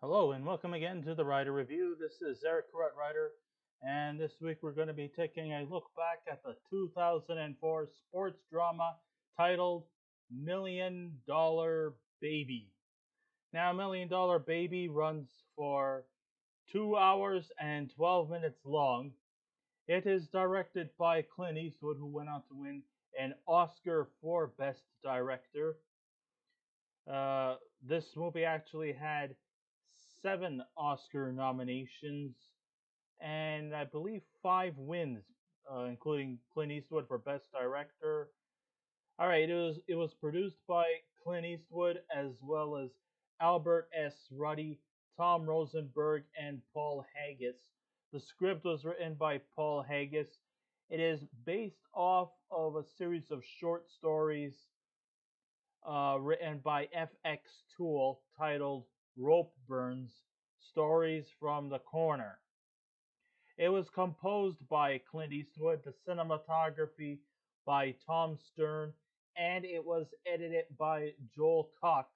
Hello and welcome again to the Writer Review. This is Eric Correct Writer, and this week we're going to be taking a look back at the 2004 sports drama titled Million Dollar Baby. Now, Million Dollar Baby runs for 2 hours and 12 minutes long. It is directed by Clint Eastwood, who went on to win an Oscar for Best Director. Uh, this movie actually had 7 Oscar nominations and I believe 5 wins, including Clint Eastwood for Best Director. All right, it was produced by Clint Eastwood as well as Albert S. Ruddy, Tom Rosenberg, and Paul Haggis. The script was written by Paul Haggis. It is based off of a series of short stories written by FX Tool titled Rope Burns Stories from the Corner. It was composed by Clint Eastwood, the cinematography by Tom Stern, and it was edited by Joel Cox.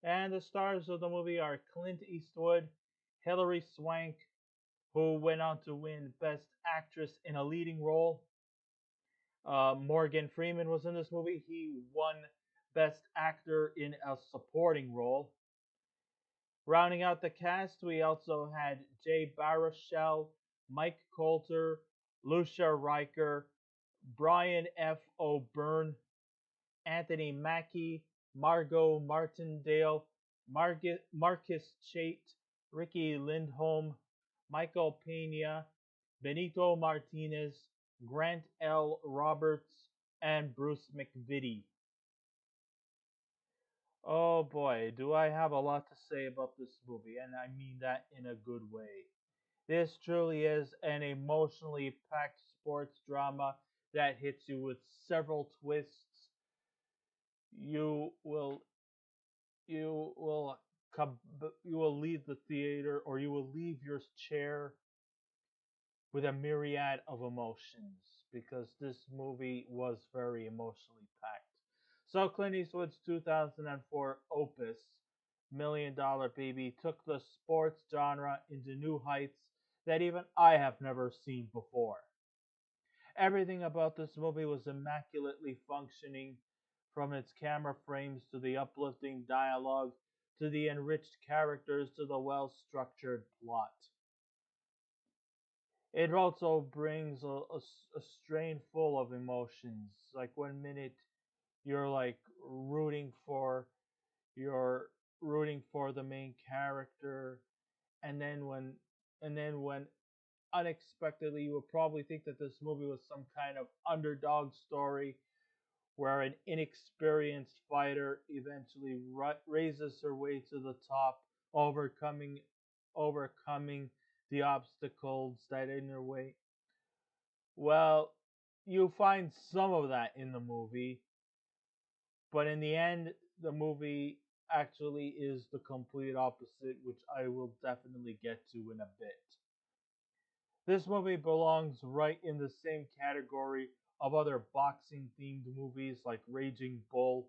And the stars of the movie are Clint Eastwood, Hilary Swank, who went on to win Best Actress in a Leading Role. Morgan Freeman was in this movie. He won Best Actor in a Supporting Role. Rounding out the cast, we also had Jay Baruchel, Mike Colter, Lucia Rijker, Brian F. O'Byrne, Anthony Mackie, Margo Martindale, Marcus Chait, Riki Lindhome, Michael Pena, Benito Martinez, Grant L. Roberts, and Bruce MacVittie. Oh boy, do I have a lot to say about this movie, and I mean that in a good way. This truly is an emotionally packed sports drama that hits you with several twists. You will you will you will leave the theater or you will leave your chair with a myriad of emotions because this movie was very emotionally packed. So Clint Eastwood's 2004 opus, Million Dollar Baby, took the sports genre into new heights that even I have never seen before. Everything about this movie was immaculately functioning, from its camera frames to the uplifting dialogue to the enriched characters to the well structured plot. It also brings a strain full of emotions. Like 1 minute you're like you're rooting for the main character, and then when unexpectedly you would probably think that this movie was some kind of underdog story where an inexperienced fighter eventually raises her way to the top, overcoming overcoming the obstacles that in her way. Well, you find some of that in the movie, but in the end, the movie actually is the complete opposite, which I will definitely get to in a bit. This movie belongs right in the same category of other boxing themed movies like Raging Bull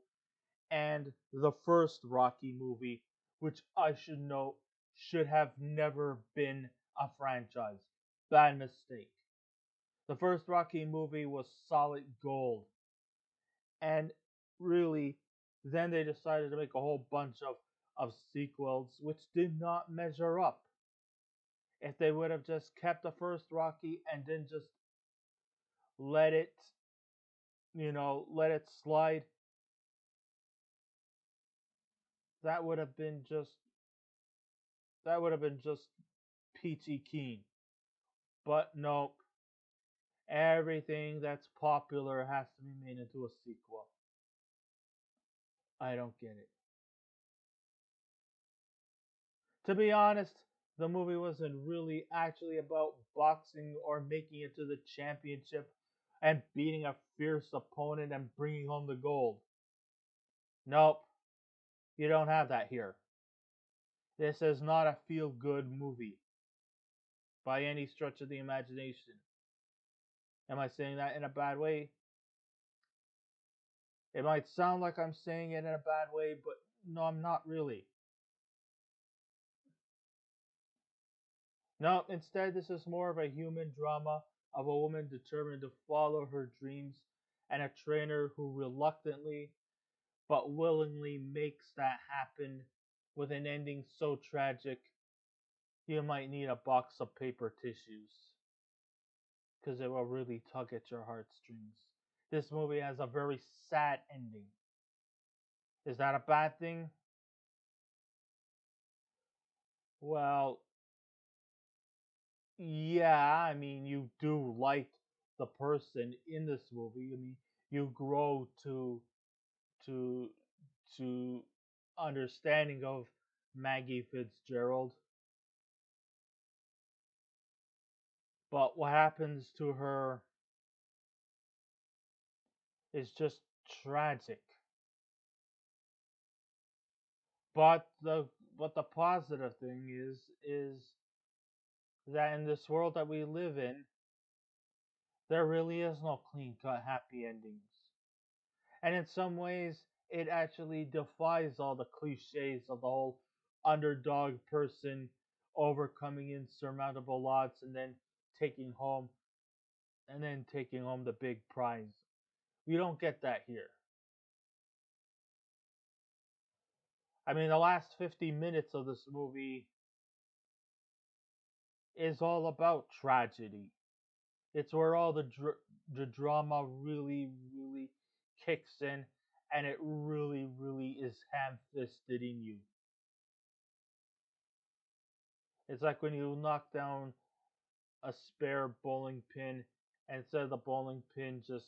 and the first Rocky movie, which I should note should have never been a franchise. Bad mistake. The first Rocky movie was solid gold, and really, then they decided to make a whole bunch of sequels which did not measure up. If they would have just kept the first Rocky and then just let it, let it slide, that would have been just that would have been just peachy keen. But nope, everything that's popular has to be made into a sequel. I don't get it. To be honest, the movie wasn't really actually about boxing or making it to the championship and beating a fierce opponent and bringing home the gold. Nope, you don't have that here. This is not a feel good movie by any stretch of the imagination. Am I saying that in a bad way? It might sound like I'm saying it in a bad way, but no, I'm not really. No, instead, this is more of a human drama of a woman determined to follow her dreams and a trainer who reluctantly but willingly makes that happen with an ending so tragic you might need a box of paper tissues because it will really tug at your heartstrings. This movie has a very sad ending. Is that a bad thing? Well, yeah, I mean, you do like the person in this movie. I mean, you grow to to understanding of Maggie Fitzgerald. But what happens to her is just tragic. But the positive thing is that in this world that we live in, there really is no clean cut happy endings. And in some ways, it actually defies all the cliches of the whole underdog person overcoming insurmountable odds taking home and then taking home the big prize. We don't get that here. I mean, the last 50 minutes of this movie is all about tragedy. It's where all the drama really kicks in, and it really is ham-fisted in you. It's like when you knock down a spare bowling pin, and instead of the bowling pin just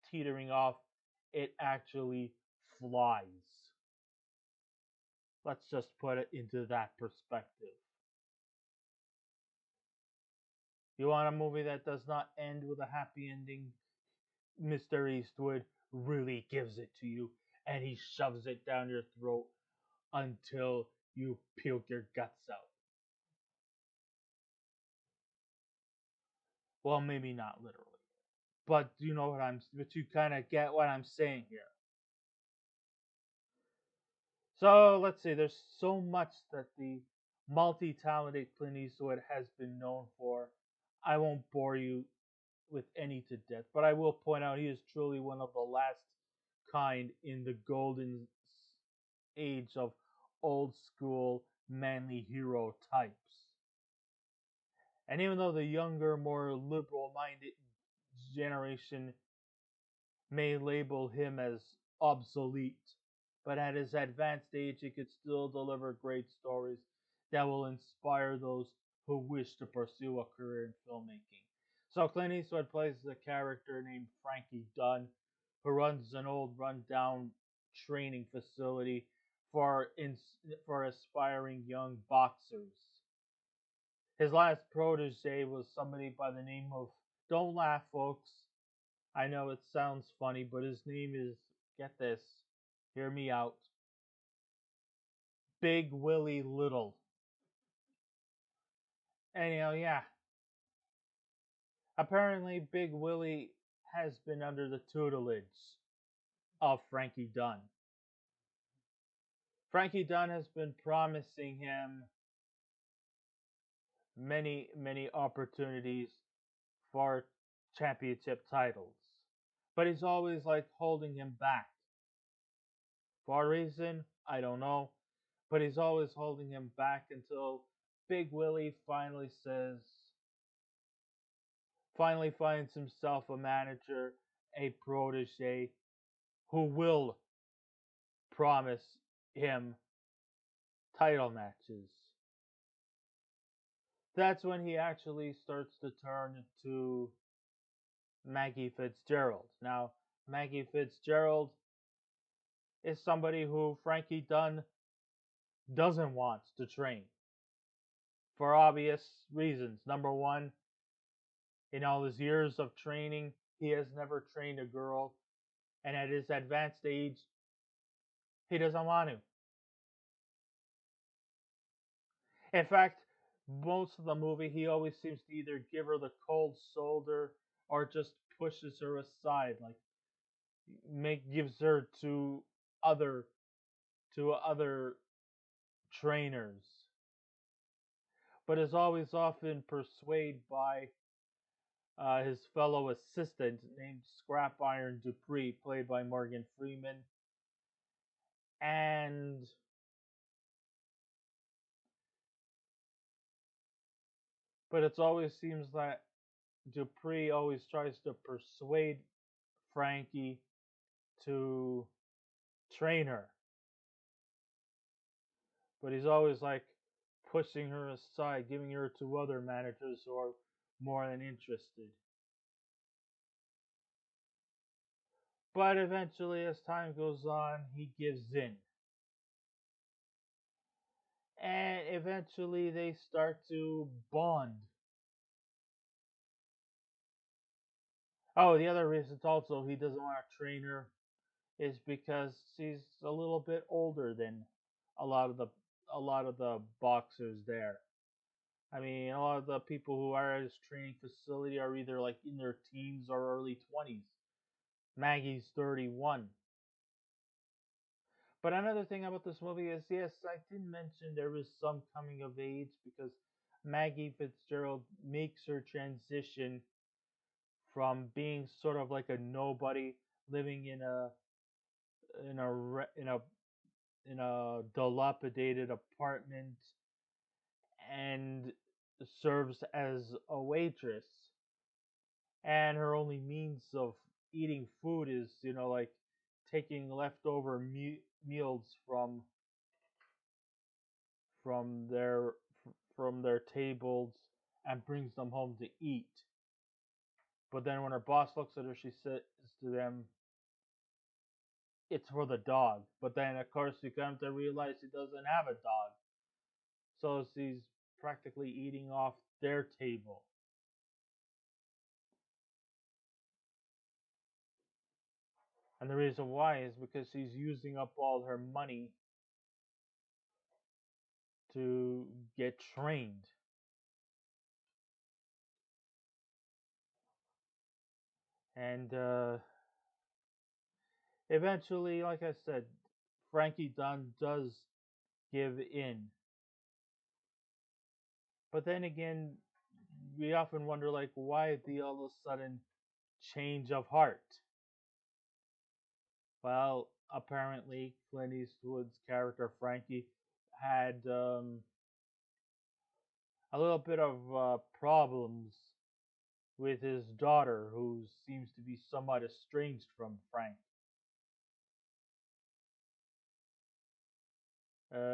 teetering off, it actually flies. Let's just put it into that perspective. You want a movie that does not end with a happy ending? Mr. Eastwood really gives it to you, and he shoves it down your throat until you puke your guts out. Well, maybe not literally, but but you kind of get what I'm saying here. So let's see. There's so much that the multi-talented Clint Eastwood has been known for. I won't bore you with any to death, but I will point out he is truly one of the last kind in the golden age of old school manly hero types. And even though the younger, more liberal minded generation may label him as obsolete, but at his advanced age, he could still deliver great stories that will inspire those who wish to pursue a career in filmmaking. So Clint Eastwood plays a character named Frankie Dunn, who runs an old rundown training facility for aspiring young boxers. His last protege was somebody by the name of, don't laugh, folks. I know it sounds funny, but his name is, get this, hear me out, Big Willie Little. Anyhow, yeah. Apparently, Big Willie has been under the tutelage of Frankie Dunn. Frankie Dunn has been promising him many opportunities for championship titles. But he's always like holding him back. For a reason, I don't know. But he's always holding him back until Big Willie finally finds himself a manager, a protege, who will promise him title matches. That's when he actually starts to turn to Maggie Fitzgerald. Now, Maggie Fitzgerald is somebody who Frankie Dunn doesn't want to train for obvious reasons. Number one, in all his years of training, he has never trained a girl, and at his advanced age, he doesn't want to. In fact, most of the movie, he always seems to either give her the cold shoulder or just pushes her aside, like gives her other to other trainers. but is always often persuaded by his fellow assistant named Scrap Iron Dupree, played by Morgan Freeman. And but it always seems that Dupree always tries to persuade Frankie to train her, but he's always like pushing her aside, giving her to other managers who are more than interested. But eventually, as time goes on, he gives in. And eventually, they start to bond. Oh, the other reason also he doesn't want to train her is because she's a little bit older than a lot of the a lot of the boxers there. I mean, a lot of the people who are at his training facility are either like in their teens or early 20s. Maggie's 31. But another thing about this movie is, yes, I did mention there is some coming of age because Maggie Fitzgerald makes her transition from being sort of like a nobody living in a in a dilapidated apartment and serves as a waitress, and her only means of eating food is like taking leftover meals from their from their tables and brings them home to eat. But then when her boss looks at her, she says to them, "It's for the dog." But then, of course, you come to realize she doesn't have a dog, so she's practically eating off their table. And the reason why is because she's using up all her money to get trained. And eventually, like I said, Frankie Dunn does give in. But then again, we often wonder, like, why the all of a sudden change of heart? Well, apparently, Clint Eastwood's character Frankie had a little bit of problems with his daughter, who seems to be somewhat estranged from Frank.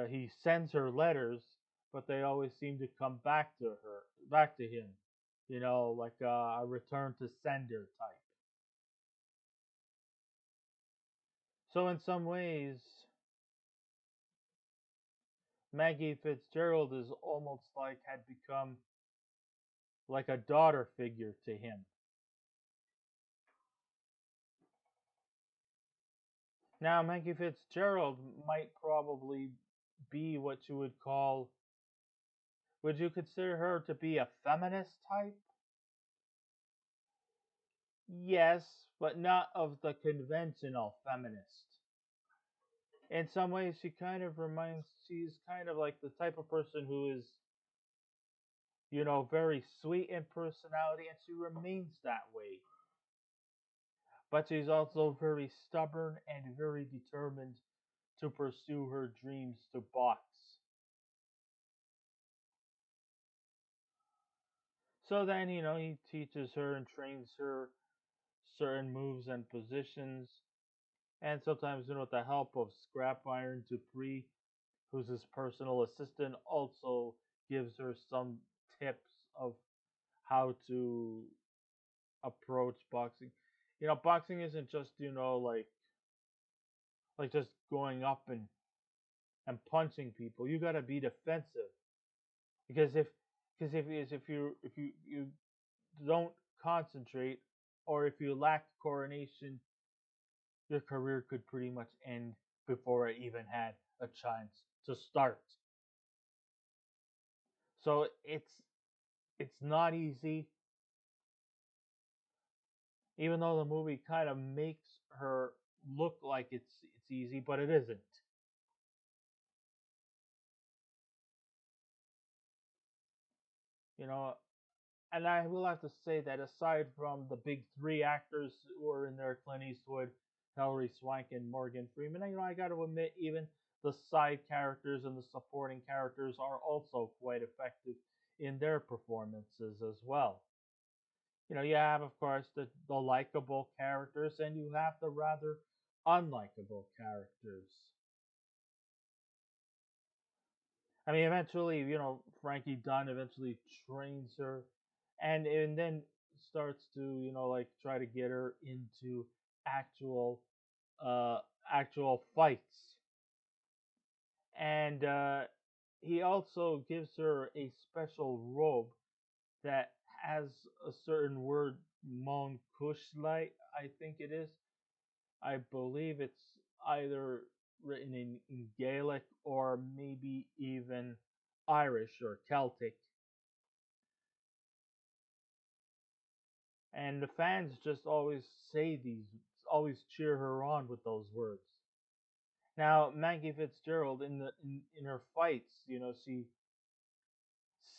He sends her letters, but they always seem to come back to him. Like a return to sender type. So in some ways, Maggie Fitzgerald is almost like had become like a daughter figure to him. Now, Maggie Fitzgerald might probably be what you would call. Would you consider her to be a feminist type? Yes, but not of the conventional feminist. In some ways, she's kind of like the type of person who is, very sweet in personality, and she remains that way. But she's also very stubborn and very determined to pursue her dreams to box. So then, he teaches her and trains her certain moves and positions, and sometimes, with the help of Scrap Iron Dupree, who's his personal assistant, also gives her some tips of how to approach boxing. Boxing isn't just, like just going up and punching people. You gotta be defensive because if you don't concentrate, or if you lack coordination, your career could pretty much end before it even had a chance to start. So it's not easy, even though the movie kind of makes her look like it's easy, but it isn't. You know, and I will have to say that aside from the big three actors who are in there, Clint Eastwood, Hilary Swank, and Morgan Freeman, I got to admit, even the side characters and the supporting characters are also quite effective in their performances as well. You have, of course, the likable characters, and you have the rather unlikable characters. I mean, eventually, Frankie Dunn eventually trains her, and then starts to, like try to get her into actual, uh, actual fights, and he also gives her a special robe that has a certain word, Mon Kushlight, I think it is. I believe it's either written in Gaelic or maybe even Irish or Celtic. And the fans just always say these, always cheer her on with those words. Now, Maggie Fitzgerald in her fights, she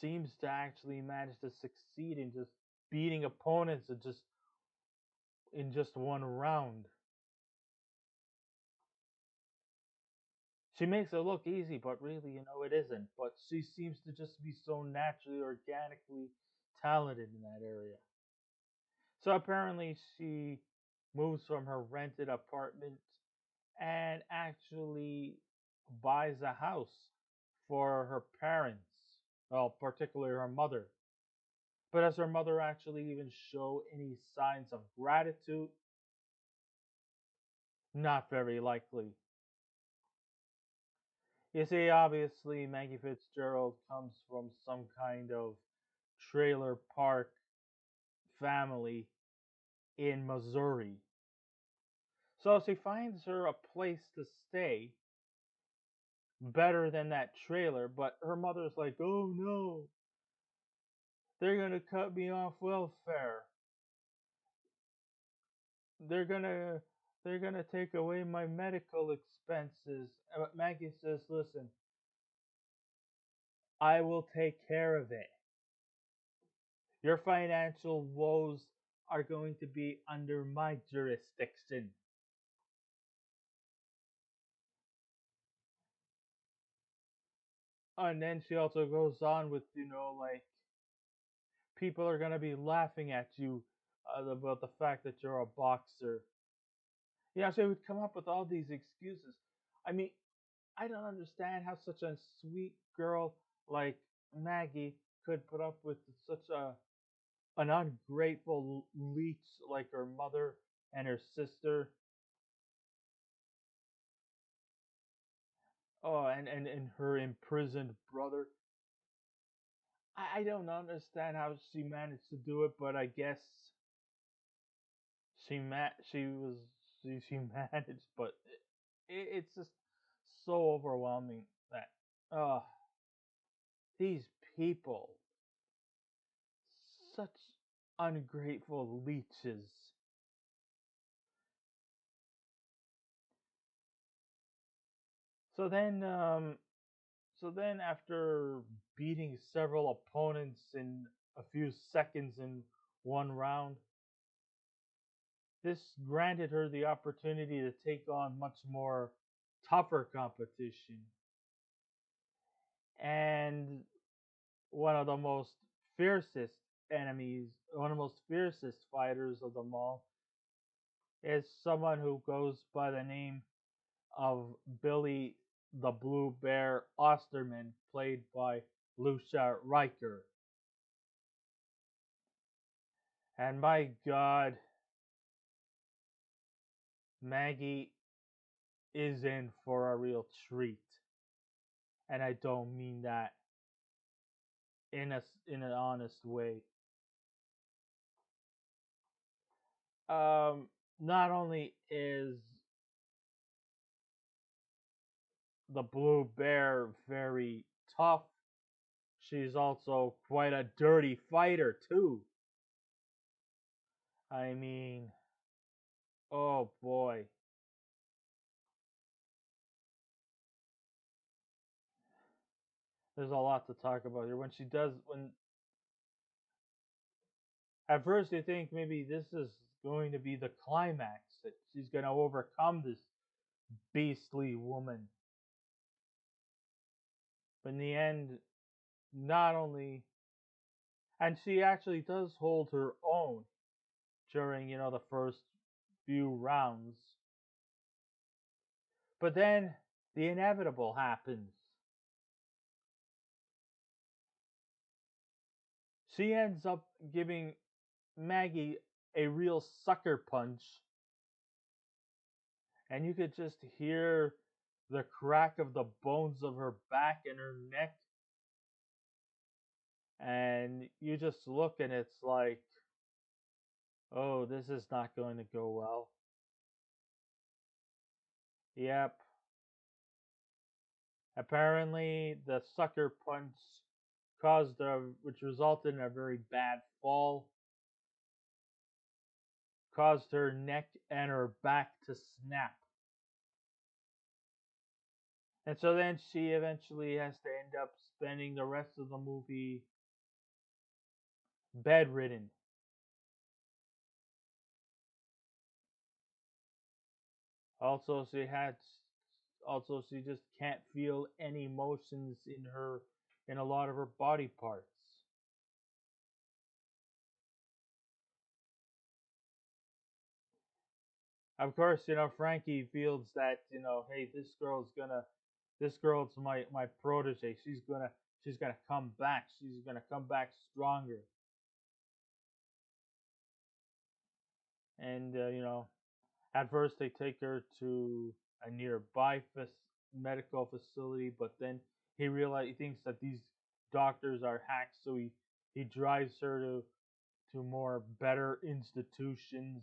seems to actually manage to succeed in just beating opponents in just one round. She makes it look easy, but really, it isn't. But she seems to just be so naturally, organically talented in that area. So apparently, she moves from her rented apartment and actually buys a house for her parents, well, particularly her mother. But does her mother actually even show any signs of gratitude? Not very likely. You see, obviously, Maggie Fitzgerald comes from some kind of trailer park family in Missouri. So she finds her a place to stay better than that trailer, but her mother's like, oh no, they're gonna cut me off welfare. They're gonna they're gonna take away my medical expenses. But Maggie says, listen, I will take care of it. Your financial woes are going to be under my jurisdiction. And then she also goes on with, like, people are going to be laughing at you about the fact that you're a boxer. Yeah, so he would come up with all these excuses. I mean, I don't understand how such a sweet girl like Maggie could put up with such an ungrateful leech like her mother and her sister. Oh, and her imprisoned brother. I don't understand how she managed to do it, but I guess she ma- she was she managed. But it's just so overwhelming that these people, such ungrateful leeches. So then, after beating several opponents in a few seconds in one round, this granted her the opportunity to take on much more tougher competition. And one of the most fiercest enemies, one of the most fiercest fighters of them all, is someone who goes by the name of Billy the Blue Bear Osterman, played by Lucia Rijker. And my God, Maggie is in for a real treat, and I don't mean that in an honest way. Um, Not only is the Blue Bear very tough, she's also quite a dirty fighter too. I mean, oh boy, there's a lot to talk about here. When she does, At first, you think maybe this is going to be the climax, that she's going to overcome this beastly woman. But in the end, not only, and she actually does hold her own during, the first few rounds. But then the inevitable happens. She ends up giving Maggie a real sucker punch, and you could just hear the crack of the bones of her back and her neck. And you just look and it's like, oh, this is not going to go well. Yep. Apparently, the sucker punch which resulted in a very bad fall, caused her neck and her back to snap. And so then she eventually has to end up spending the rest of the movie bedridden. Also, she just can't feel any emotions in a lot of her body parts. Of course, Frankie feels that, hey, this girl's my protege. She's gonna come back. She's gonna come back stronger. And at first they take her to a nearby medical facility, but then he thinks that these doctors are hacks, so he drives her to more better institutions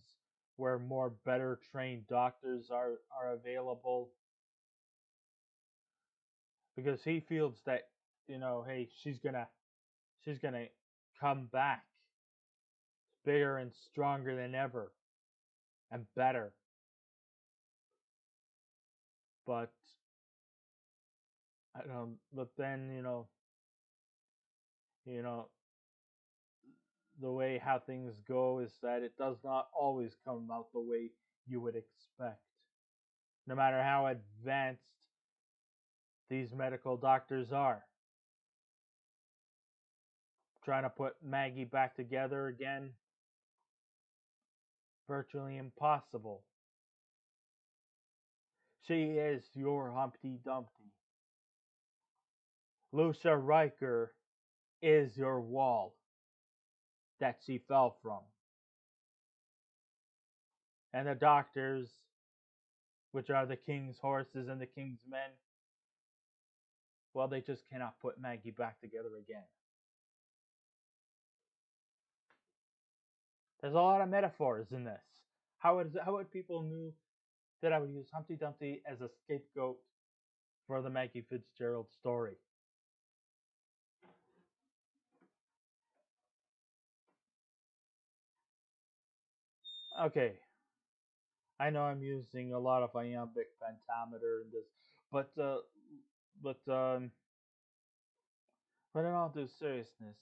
where more better trained doctors are available, because he feels that, hey, she's gonna come back bigger and stronger than ever and better. But I don't. But then, you know the way how things go is that it does not always come out the way you would expect. No matter how advanced these medical doctors are, trying to put Maggie back together again, virtually impossible. She is your Humpty Dumpty. Lucia Rijker is your wall that she fell from. And the doctors, which are the king's horses and the king's men, well, they just cannot put Maggie back together again. There's a lot of metaphors in this. How would people knew that I would use Humpty Dumpty as a scapegoat for the Mackie Fitzgerald story? Okay, I know I'm using a lot of iambic pentameter in this, but but um, but in all due seriousness,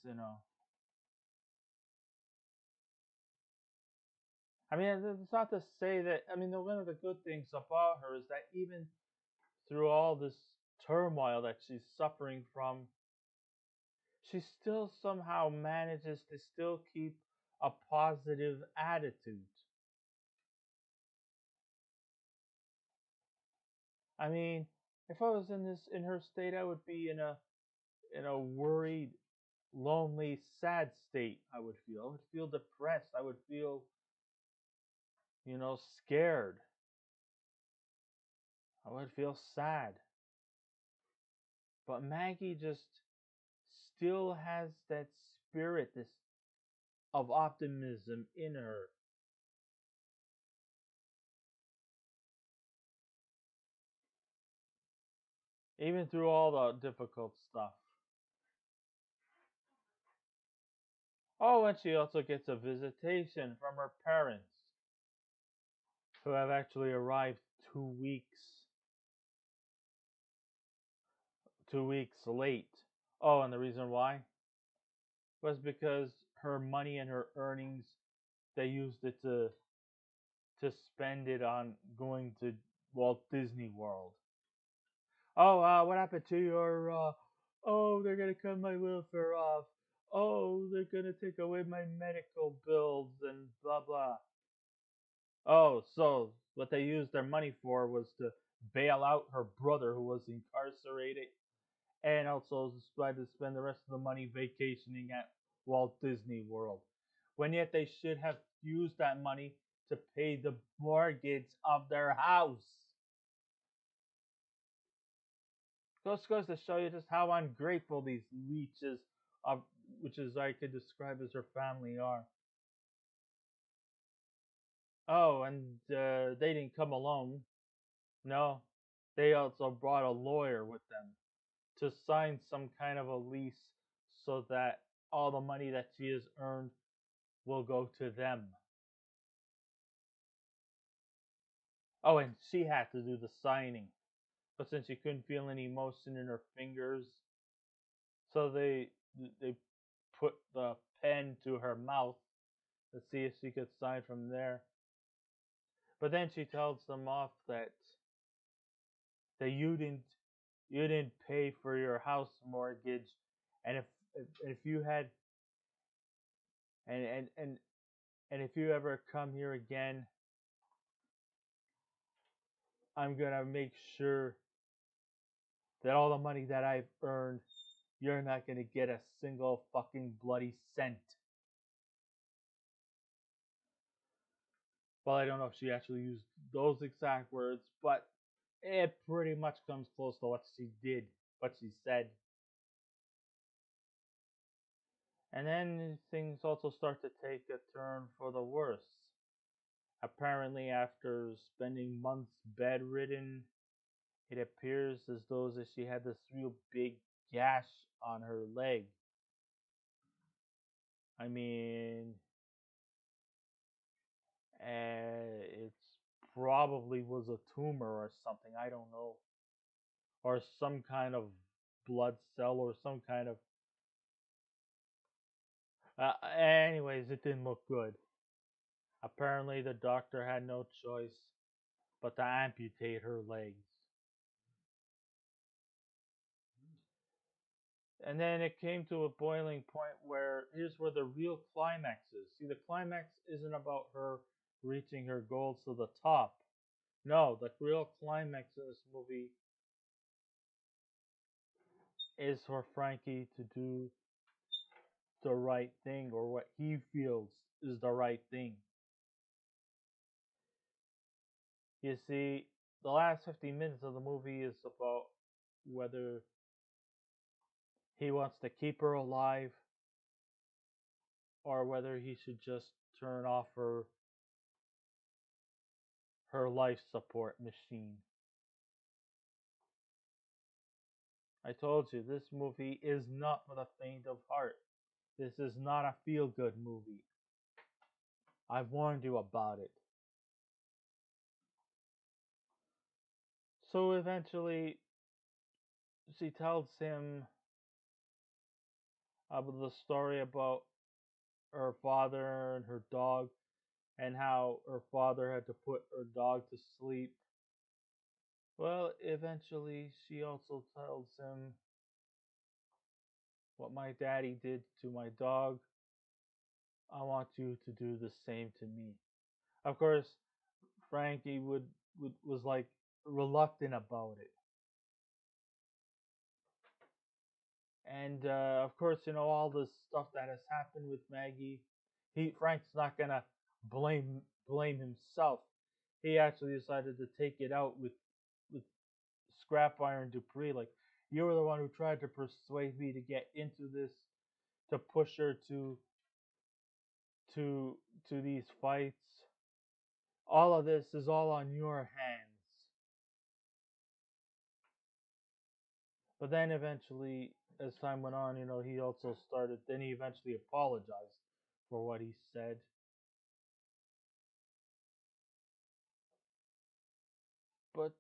I mean, it's not to say that. I mean, one of the good things about her is that even through all this turmoil that she's suffering from, she still somehow manages to still keep a positive attitude. I mean, if I was in her state, I would be in a worried, lonely, sad state. I would feel depressed. I would feel, scared. I would feel sad. But Maggie just still has that spirit, this of optimism in her. Even through all the difficult stuff. Oh, and she also gets a visitation from her parents, who have actually arrived 2 weeks 2 weeks late. Oh, and the reason why was because her money and her earnings, they used it to spend it on going to Walt Disney World. Oh, what happened to your? Oh, they're gonna cut my welfare off. Oh, they're gonna take away my medical bills and blah blah. Oh, so what they used their money for was to bail out her brother who was incarcerated, and also tried to spend the rest of the money vacationing at Walt Disney World. When yet they should have used that money to pay the mortgage of their house. Just goes to show you just how ungrateful these leeches of which is I could describe as her family are. Oh, and they didn't come alone. No, they also brought a lawyer with them to sign some kind of a lease so that all the money that she has earned will go to them. Oh, and she had to do the signing, but since she couldn't feel any motion in her fingers, so they put the pen to her mouth to see if she could sign from there. But then she tells them off that you didn't pay for your house mortgage, and if you had and and and and if you ever come here again, I'm gonna make sure that all the money that I've earned, you're not gonna get a single fucking bloody cent. Well, I don't know if she actually used those exact words, but it pretty much comes close to what she did, what she said. And then things also start to take a turn for the worse. Apparently, after spending months bedridden, it appears as though that she had this real big gash on her leg. I mean, it's probably was a tumor or something. I don't know, or some kind of blood cell or some kind of. Anyways, it didn't look good. Apparently, the doctor had no choice but to amputate her legs. And then it came to a boiling point where here's where the real climax is. See, the climax isn't about her reaching her goals to the top. No, the real climax in this movie is for Frankie to do the right thing or what he feels is the right thing. You see, the last 15 minutes of the movie is about whether he wants to keep her alive or whether he should just turn off her life support machine. I told you, this movie is not for the faint of heart. This is not a feel good movie. I've warned you about it. So eventually, she tells him about the story about her father and her dog, and how her father had to put her dog to sleep. Well, eventually, she also tells him what my daddy did to my dog. I want you to do the same to me. Of course, Frankie was like reluctant about it. And of course, all this stuff that has happened with Maggie. Frank's not gonna blame himself. He actually decided to take it out with Scrap Iron Dupree. Like, you were the one who tried to persuade me to get into this, to push her to to these fights. All of this is all on your hands. But then eventually, as time went on, he also started. Then he eventually apologized for what he said. But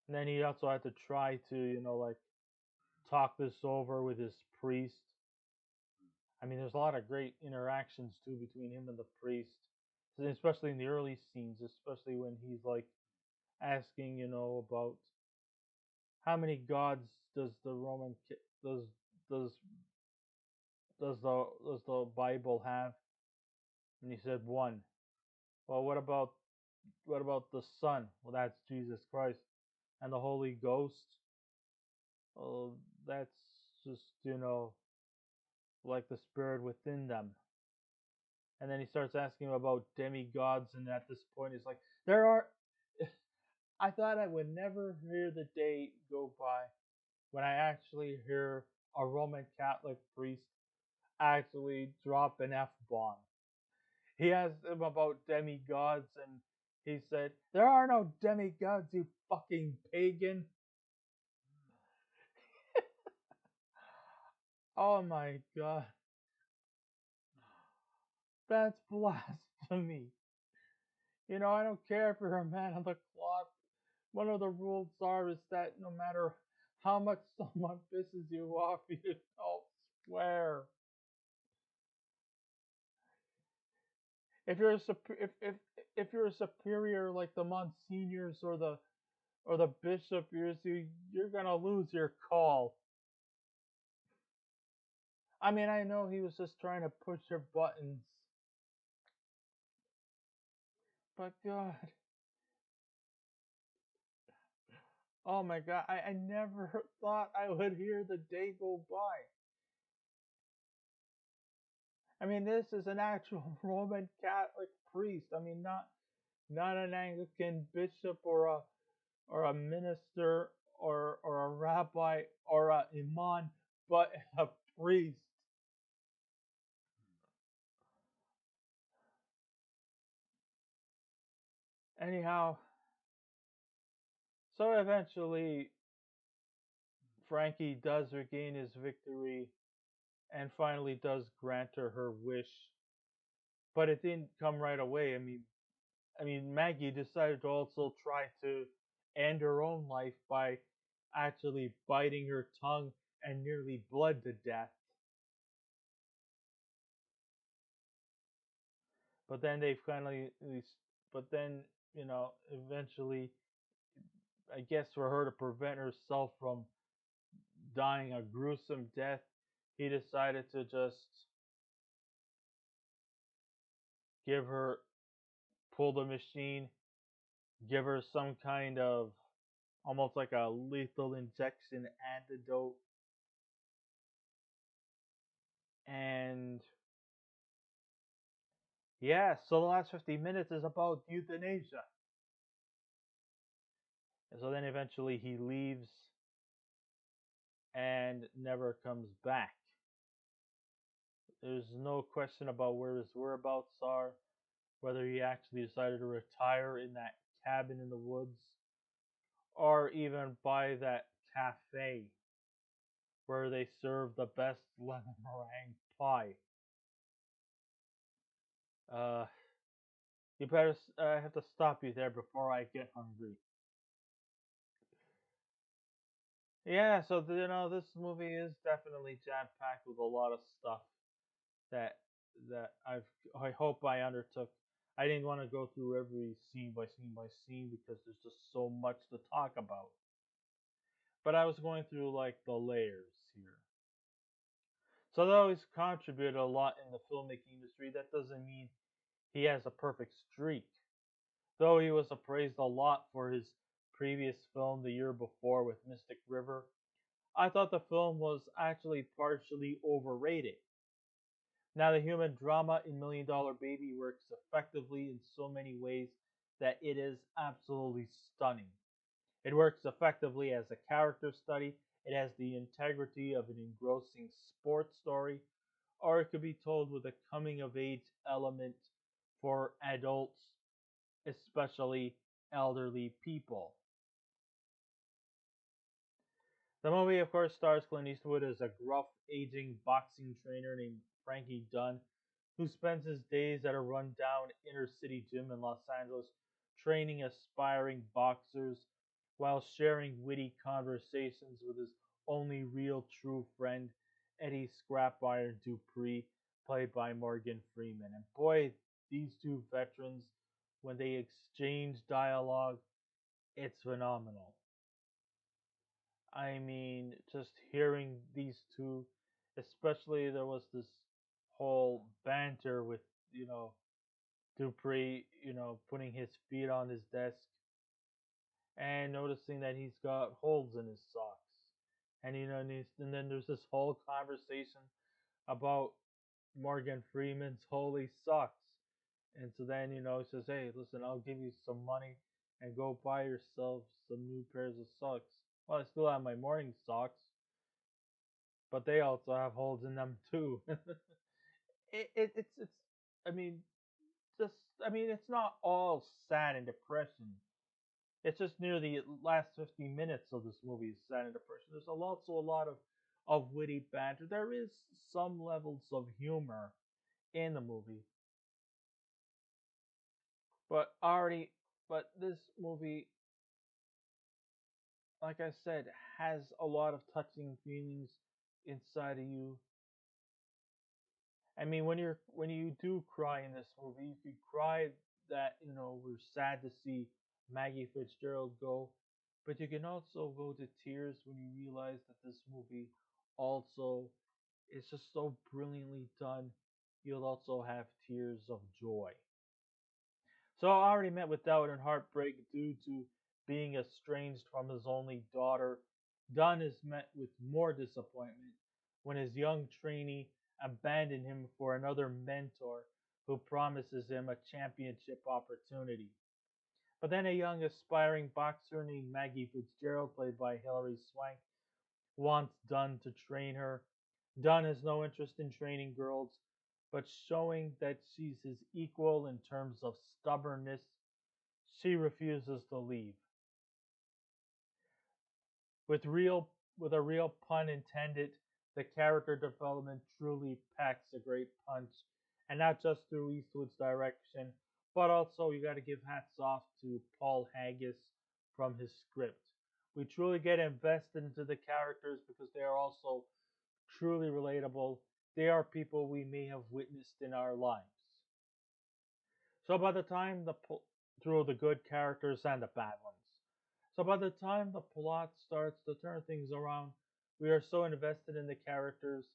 then he also had to try to, like talk this over with his priest. I mean, there's a lot of great interactions too between him and the priest, especially in the early scenes, especially when he's like asking, about how many gods does the Roman does does the Bible have? And he said one. Well, what about the Son? Well, that's Jesus Christ. And the Holy Ghost? Well, that's just like the spirit within them. And then he starts asking about demigods, and at this point he's like, there are. I thought I would never hear the day go by when I actually hear a Roman Catholic priest actually drop an F bomb. He asked him about demigods, and he said, there are no demigods, you fucking pagan. Oh my god. That's blasphemy. I don't care if you're a man on the clock. One of the rules is that no matter how much someone pisses you off, you don't swear. If you're a superior like the monsignors or the bishop, you're gonna lose your call. I mean, I know he was just trying to push your buttons, but God, oh my God, I never thought I would hear the day go by. I mean, this is an actual Roman Catholic priest. I mean, not an Anglican bishop or a minister or a rabbi or a imam, but a priest. Anyhow, so eventually Frankie does regain his victory and finally does grant her wish, but it didn't come right away. I mean, Maggie decided to also try to end her own life by actually biting her tongue and nearly bled to death. But then they finally, but then eventually, I guess for her to prevent herself from dying a gruesome death, he decided to just give her, pull the machine, give her some kind of almost like a lethal injection antidote, and yeah, so the last 50 minutes is about euthanasia. And so then eventually he leaves and never comes back. There's no question about where his whereabouts are, whether he actually decided to retire in that cabin in the woods, or even by that cafe where they serve the best lemon meringue pie. Uh, you better. I have to stop you there before I get hungry. Yeah, so this movie is definitely jam packed with a lot of stuff that I hope I undertook. I didn't want to go through every scene by scene by scene because there's just so much to talk about. But I was going through like the layers here. So though he's contributed a lot in the filmmaking industry, that doesn't mean he has a perfect streak. Though he was appraised a lot for his previous film the year before with Mystic River, I thought the film was actually partially overrated. Now, the human drama in Million Dollar Baby works effectively in so many ways that it is absolutely stunning. It works effectively as a character study, it has the integrity of an engrossing sports story, or it could be told with a coming of age element for adults, especially elderly people. The movie, of course, stars Clint Eastwood as a gruff, aging boxing trainer named Frankie Dunn, who spends his days at a rundown inner city gym in Los Angeles training aspiring boxers while sharing witty conversations with his only real true friend, Eddie Scrapwire Dupree, played by Morgan Freeman. And boy, these two veterans, when they exchange dialogue, it's phenomenal. I mean, just hearing these two, especially there was this whole banter with, you know, Dupree, putting his feet on his desk and noticing that he's got holes in his socks. And then there's this whole conversation about Morgan Freeman's holy socks. And so then, he says, hey, listen, I'll give you some money and go buy yourself some new pairs of socks. Well, I still have my morning socks, but they also have holes in them too. It's, I mean, just, it's not all sad and depression. It's just near the last 15 minutes of this movie is sad and depression. There's also a lot of witty banter. There is some levels of humor in the movie, but this movie, like I said, has a lot of touching feelings inside of you. I mean, when you do cry in this movie, you could cry that we're sad to see Maggie Fitzgerald go, but you can also go to tears when you realize that this movie also is just so brilliantly done. You'll also have tears of joy. So I already met with doubt and heartbreak due to being estranged from his only daughter. Dunn is met with more disappointment when his young trainee abandoned him for another mentor who promises him a championship opportunity. But then a young aspiring boxer named Maggie Fitzgerald, played by Hilary Swank, wants Dunn to train her. Dunn has no interest in training girls, but showing that she's his equal in terms of stubbornness, she refuses to leave. With real with a real pun intended, the character development truly packs a great punch, and not just through Eastwood's direction, but also you got to give hats off to Paul Haggis from his script. We truly get invested into the characters because they are also truly relatable. They are people we may have witnessed in our lives. So by the time through the good characters and the bad ones. So by the time the plot starts to turn things around, we are so invested in the characters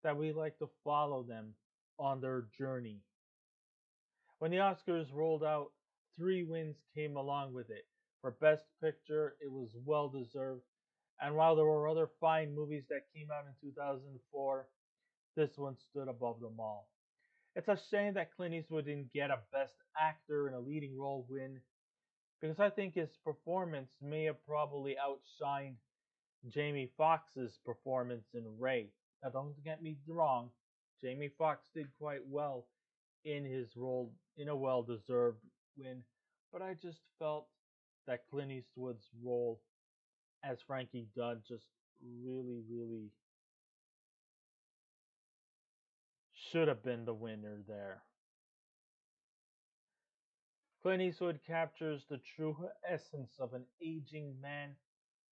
that we like to follow them on their journey. When the Oscars rolled out, three wins came along with it. For Best Picture, it was well deserved. And while there were other fine movies that came out in 2004, this one stood above them all. It's a shame that Clint Eastwood didn't get a Best Actor in a leading role win because I think his performance may have probably outshined Jamie Foxx's performance in Ray. Now, don't get me wrong, Jamie Foxx did quite well in his role in a well-deserved win, but I just felt that Clint Eastwood's role as Frankie Dunn just really, really should have been the winner there. Clint Eastwood captures the true essence of an aging man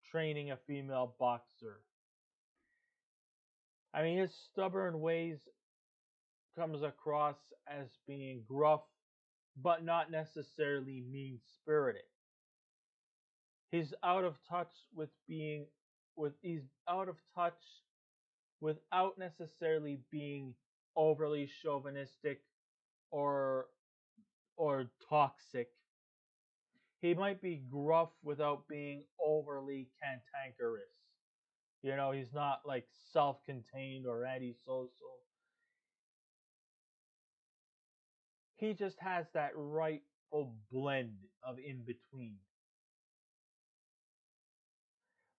training a female boxer. I mean, his stubborn ways comes across as being gruff, but not necessarily mean-spirited. He's out of touch with being he's out of touch without necessarily being overly chauvinistic or toxic. He might be gruff without being overly cantankerous. He's not like self-contained or antisocial. He just has that rightful blend of in between.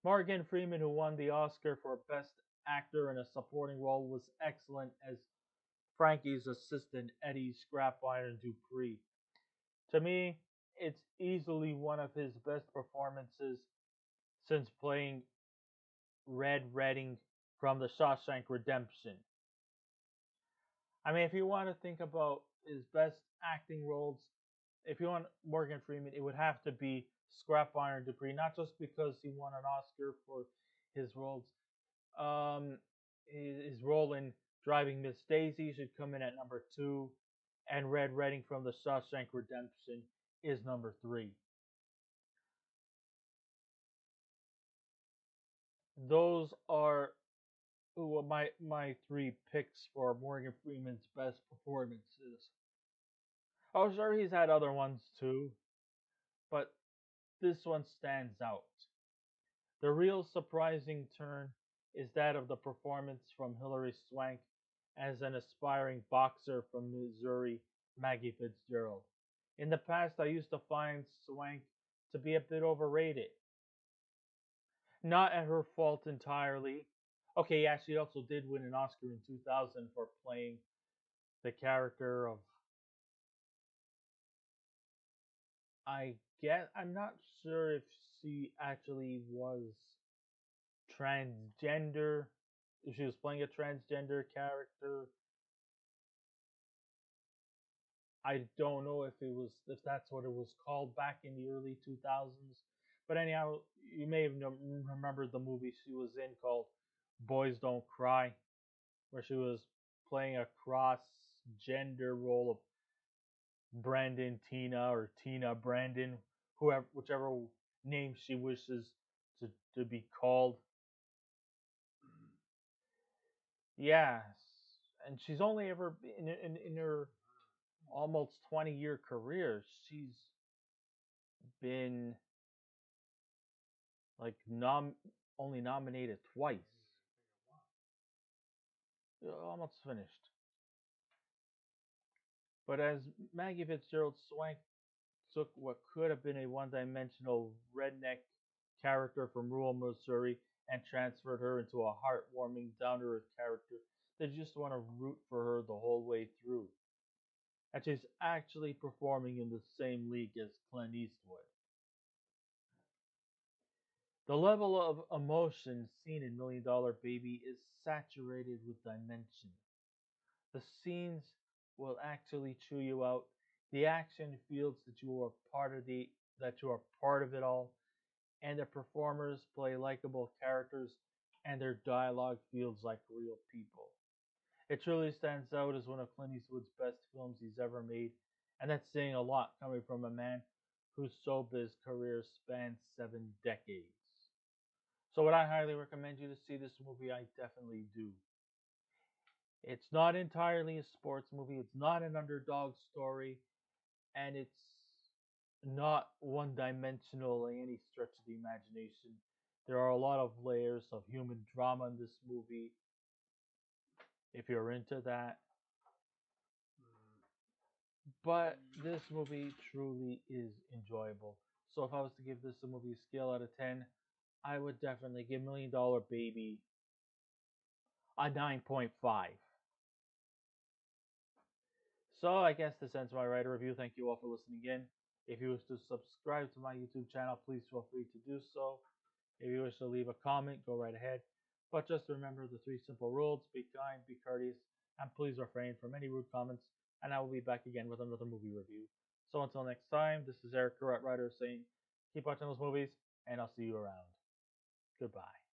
Morgan Freeman, who won the Oscar for Best Actor in a Supporting Role, was excellent as Frankie's assistant, Eddie Scrapwire Dupree. To me, it's easily one of his best performances since playing Red Redding from The Shawshank Redemption. I mean, if you want to think about his best acting roles, if you want Morgan Freeman, it would have to be Scrap Iron Dupree, not just because he won an Oscar for his roles. Um, his role in Driving Miss Daisy should come in at number two, and Red Redding from the Shawshank Redemption is number three. Those are my three picks for Morgan Freeman's best performances. Oh, sure, he's had other ones too, but this one stands out. The real surprising turn is that of the performance from Hilary Swank as an aspiring boxer from Missouri, Maggie Fitzgerald. In the past, I used to find Swank to be a bit overrated. Not at her fault entirely. Okay, yeah, she also did win an Oscar in 2000 for playing the character of, I guess, I'm not sure if she actually was transgender, if she was playing a transgender character. I don't know if that's what it was called back in the early 2000s. But anyhow, you may have remembered the movie she was in called Boys Don't Cry, where she was playing a cross gender role of Brandon Tina or Tina Brandon, whoever whichever name she wishes to be called. Yes, and she's only ever in her almost 20-year career, she's been like only nominated twice. Almost finished. But as Maggie Fitzgerald, Swank took what could have been a one-dimensional redneck character from rural Missouri and transferred her into a heartwarming, down-to-earth character that you just want to root for her the whole way through. And she's actually performing in the same league as Clint Eastwood. The level of emotion seen in Million Dollar Baby is saturated with dimension. The scenes will actually chew you out. The action feels that you are part of it all, and the performers play likable characters, and their dialogue feels like real people. It truly stands out as one of Clint Eastwood's best films he's ever made, and that's saying a lot coming from a man whose showbiz career spans 7 decades. So would I highly recommend you to see this movie? I definitely do. It's not entirely a sports movie. It's not an underdog story, and it's not one-dimensional by any stretch of the imagination. There are a lot of layers of human drama in this movie. If you're into that, but this movie truly is enjoyable. So if I was to give this a movie scale out of 10, I would definitely give Million Dollar Baby a 9.5. So I guess this ends my writer review. Thank you all for listening in. If you wish to subscribe to my YouTube channel, please feel free to do so. If you wish to leave a comment, go right ahead. But just remember the three simple rules: be kind, be courteous, and please refrain from any rude comments. And I will be back again with another movie review. So until next time, this is Eric, Correct Writer, saying keep watching those movies, and I'll see you around. Goodbye.